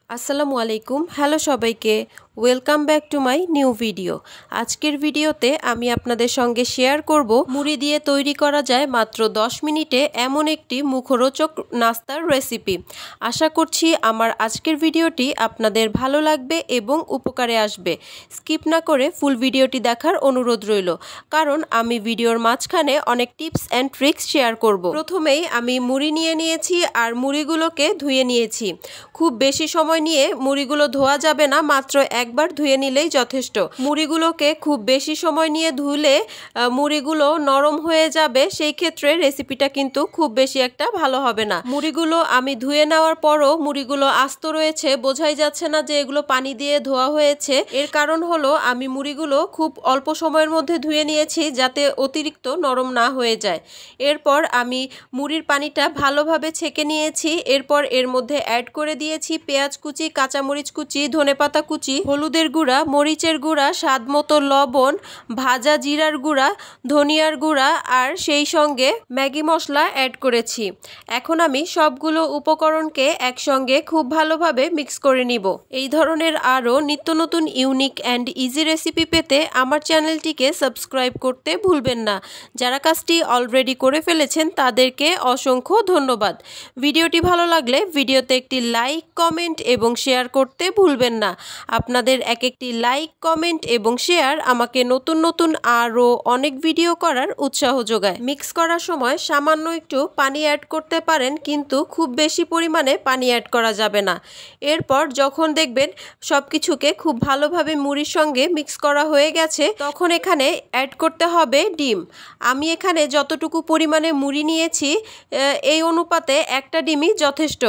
আসসালামু আলাইকুম। হ্যালো সবাইকে, welcome back to my new video. আজকের ভিডিওতে আমি আপনাদের সঙ্গে শেয়ার করব মুড়ি দিয়ে তৈরি করা যায় মাত্র 10 মিনিটে এমন একটি মুখরোচক নাস্তার রেসিপি। আশা করছি আমার আজকের ভিডিওটি আপনাদের ভালো লাগবে এবং উপকারে আসবে। স্কিপ না করে ফুল ভিডিওটি দেখার অনুরোধ রইল, কারণ আমি ভিডিওর মাঝখানে অনেক টিপস অ্যান্ড ট্রিক্স শেয়ার করব। প্রথমেই আমি মুড়ি নিয়ে নিয়েছি আর মুড়িগুলোকে ধুয়ে নিয়েছি। খুব বেশি সময় নিয়ে মুড়িগুলো ধোয়া যাবে না, মাত্র একবার ধুয়ে নিলেই যথেষ্ট। মুড়িগুলোকে খুব বেশি সময় নিয়ে ধুলে মুড়িগুলো নরম হয়ে যাবে, সেই ক্ষেত্রে রেসিপিটা কিন্তু খুব বেশি একটা ভালো হবে না। মুড়িগুলো আমি ধুয়ে নেওয়ার পরও মুড়িগুলো আস্ত রয়েছে, বোঝাই যাচ্ছে না যে এগুলো পানি দিয়ে ধোয়া হয়েছে। এর কারণ হলো আমি মুড়িগুলো খুব অল্প সময়ের মধ্যে ধুয়ে নিয়েছি, যাতে অতিরিক্ত নরম না হয়ে যায়। এরপর আমি মুড়ির পানিটা ভালোভাবে ছেঁকে নিয়েছি। এরপর এর মধ্যে অ্যাড করে দিয়েছি পেঁয়াজ কুচি, কাঁচামরিচ কুচি, ধনেপাতা কুচি, হলুদের গুঁড়া, মরিচের গুঁড়া, স্বাদ মতো লবণ, ভাজা জিরার গুঁড়া, ধনিয়ার গুঁড়া আর সেই সঙ্গে ম্যাগি মশলা অ্যাড করেছি। এখন আমি সবগুলো উপকরণকে একসঙ্গে খুব ভালোভাবে মিক্স করে নিব। এই ধরনের আরও নিত্য নতুন ইউনিক অ্যান্ড ইজি রেসিপি পেতে আমার চ্যানেলটিকে সাবস্ক্রাইব করতে ভুলবেন না। যারা কাজটি অলরেডি করে ফেলেছেন তাদেরকে অসংখ্য ধন্যবাদ। ভিডিওটি ভালো লাগলে ভিডিওতে একটি লাইক, কমেন্ট এবং শেয়ার করতে ভুলবেন না। আপনাদের এক একটি লাইক, কমেন্ট এবং শেয়ার আমাকে নতুন নতুন আরও অনেক ভিডিও করার উৎসাহ যোগায়। মিক্স করার সময় সামান্য একটু পানি অ্যাড করতে পারেন, কিন্তু খুব বেশি পরিমাণে পানি অ্যাড করা যাবে না। এরপর যখন দেখবেন সব কিছুকে খুব ভালোভাবে মুড়ির সঙ্গে মিক্স করা হয়ে গেছে, তখন এখানে অ্যাড করতে হবে ডিম। আমি এখানে যতটুকু পরিমাণে মুড়ি নিয়েছি এই অনুপাতে একটা ডিমই যথেষ্ট।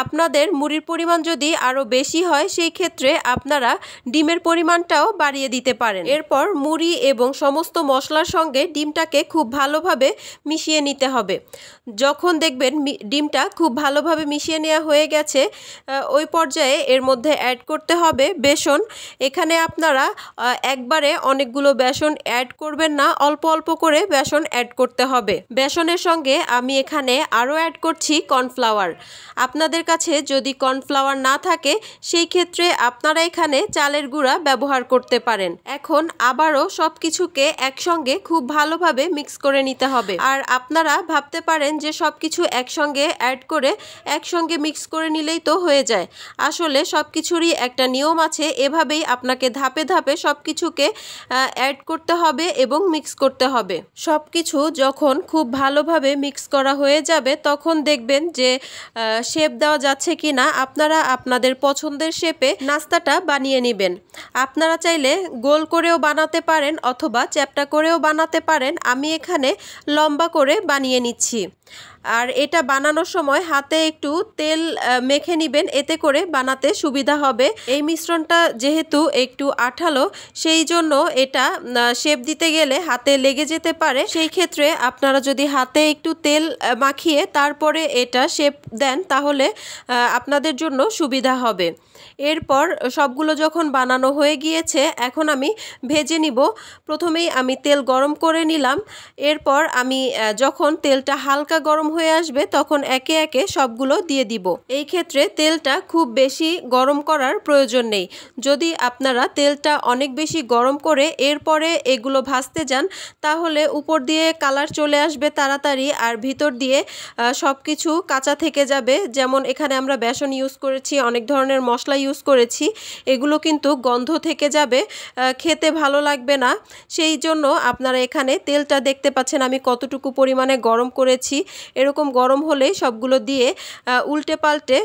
আপনাদের মুড়ির পরিমাণ যদি আরও বেশি হয়, সেই ক্ষেত্রে আপনারা ডিমের পরিমাণটাও বাড়িয়ে দিতে পারেন। এরপর মুড়ি এবং সমস্ত মশলার সঙ্গে ডিমটাকে খুব ভালোভাবে মিশিয়ে নিতে হবে। যখন দেখবেন ডিমটা খুব ভালোভাবে মিশিয়ে নেওয়া হয়ে গেছে, ওই পর্যায়ে এর মধ্যে অ্যাড করতে হবে বেসন। এখানে আপনারা একবারে অনেকগুলো বেসন অ্যাড করবেন না, অল্প অল্প করে বেসন অ্যাড করতে হবে। বেসনের সঙ্গে আমি এখানে আরও অ্যাড করছি কর্নফ্লাওয়ার। আপনাদের কাছে যদি কর্নফ্লাওয়ার না থাকে, সেই ক্ষেত্রে আপনারা এখানে চালের গুঁড়া ব্যবহার করতে পারেন। এখন আবারও সব কিছুকে একসঙ্গে খুব ভালোভাবে মিক্স করে নিতে হবে। আর আপনারা ভাবতে পারেন যে সব কিছু একসঙ্গে অ্যাড করে একসঙ্গে মিক্স করে নিলেই তো হয়ে যায়। আসলে সব কিছুরই একটা নিয়ম আছে, এভাবেই আপনাকে ধাপে ধাপে সব কিছুকে অ্যাড করতে হবে এবং মিক্স করতে হবে। সব কিছু যখন খুব ভালোভাবে মিক্স করা হয়ে যাবে, তখন দেখবেন যে শেপ দেওয়া যাচ্ছে কি না। আপনারা আপনাদের পছন্দের শেপে নাস্তাটা বানিয়ে নেবেন। আপনারা চাইলে গোল করেও বানাতে পারেন অথবা চ্যাপ্টা করেও বানাতে পারেন। আমি এখানে লম্বা করে বানিয়ে নিচ্ছি। আর এটা বানানোর সময় হাতে একটু তেল মেখে নেবেন, এতে করে বানাতে সুবিধা হবে। এই মিশ্রণটা যেহেতু একটু আঠালো, সেই জন্য এটা শেপ দিতে গেলে হাতে লেগে যেতে পারে। সেই ক্ষেত্রে আপনারা যদি হাতে একটু তেল মাখিয়ে তারপরে এটা শেপ দেন, তাহলে আপনাদের জন্য সুবিধা হবে। এরপর সবগুলো যখন বানানো হয়ে গিয়েছে, এখন আমি ভেজে নিব। প্রথমেই আমি তেল গরম করে নিলাম। এরপর আমি যখন তেলটা হালকা গরম হয়ে আসবে, তখন একে একে সবগুলো দিয়ে দিব। এই ক্ষেত্রে তেলটা খুব বেশি গরম করার প্রয়োজন নেই। যদি আপনারা তেলটা অনেক বেশি গরম করে এরপরে এগুলো ভাজতে যান, তাহলে উপর দিয়ে কালার চলে আসবে তাড়াতাড়ি, আর ভিতর দিয়ে সব কিছু কাঁচা থেকে যাবে। যেমন এখানে আমরা বেসন ইউজ করেছি, অনেক ধরনের মশলা ইউজ করেছি, এগুলো কিন্তু গন্ধ থেকে যাবে, খেতে ভালো লাগবে না। সেই জন্য আপনারা এখানে তেলটা দেখতে পাচ্ছেন আমি কতটুকু পরিমাণে গরম করেছি। এরকম গরম হলে সবগুলো দিয়ে উল্টে পাল্টে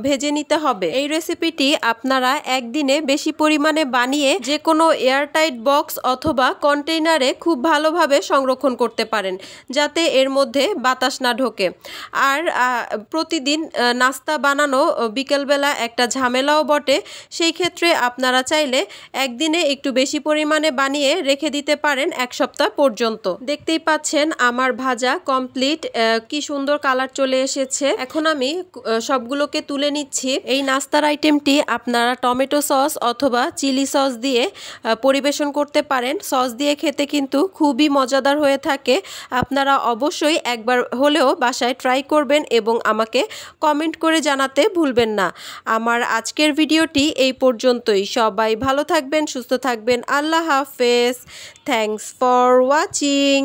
ভেজে নিতে হবে। এই রেসিপিটি আপনারা একদিনে বেশি পরিমাণে বানিয়ে যে কোনো এয়ারটাইট বক্স অথবা কন্টেইনারে খুব ভালোভাবে সংরক্ষণ করতে পারেন, যাতে এর মধ্যে বাতাস না ঢোকে। আর প্রতিদিন নাস্তা বানানো বিকেলবেলা একটা ঝামেলাও বটে। সেই ক্ষেত্রে আপনারা চাইলে একদিনে একটু বেশি পরিমাণে বানিয়ে রেখে দিতে পারেন 1 সপ্তাহ পর্যন্ত। দেখতেই পাচ্ছেন আমার ভাজা কমপ্লিট। কি সুন্দর কালার চলে এসেছে। এখন আমি সবগুলোকে তুলে নিচ্ছি। এই নাস্তার আইটেমটি আপনারা টমেটো সস অথবা চিলি সস দিয়ে পরিবেশন করতে পারেন। সস দিয়ে খেতে কিন্তু খুবই মজাদার হয়ে থাকে। আপনারা অবশ্যই একবার হলেও বাসায় ট্রাই করবেন এবং আমাকে কমেন্ট করে জানাতে ভুলবেন না। আমার আজকের ভিডিওটি এই পর্যন্তই। সবাই ভালো থাকবেন, সুস্থ থাকবেন। আল্লাহ হাফেজ। Thanks for watching.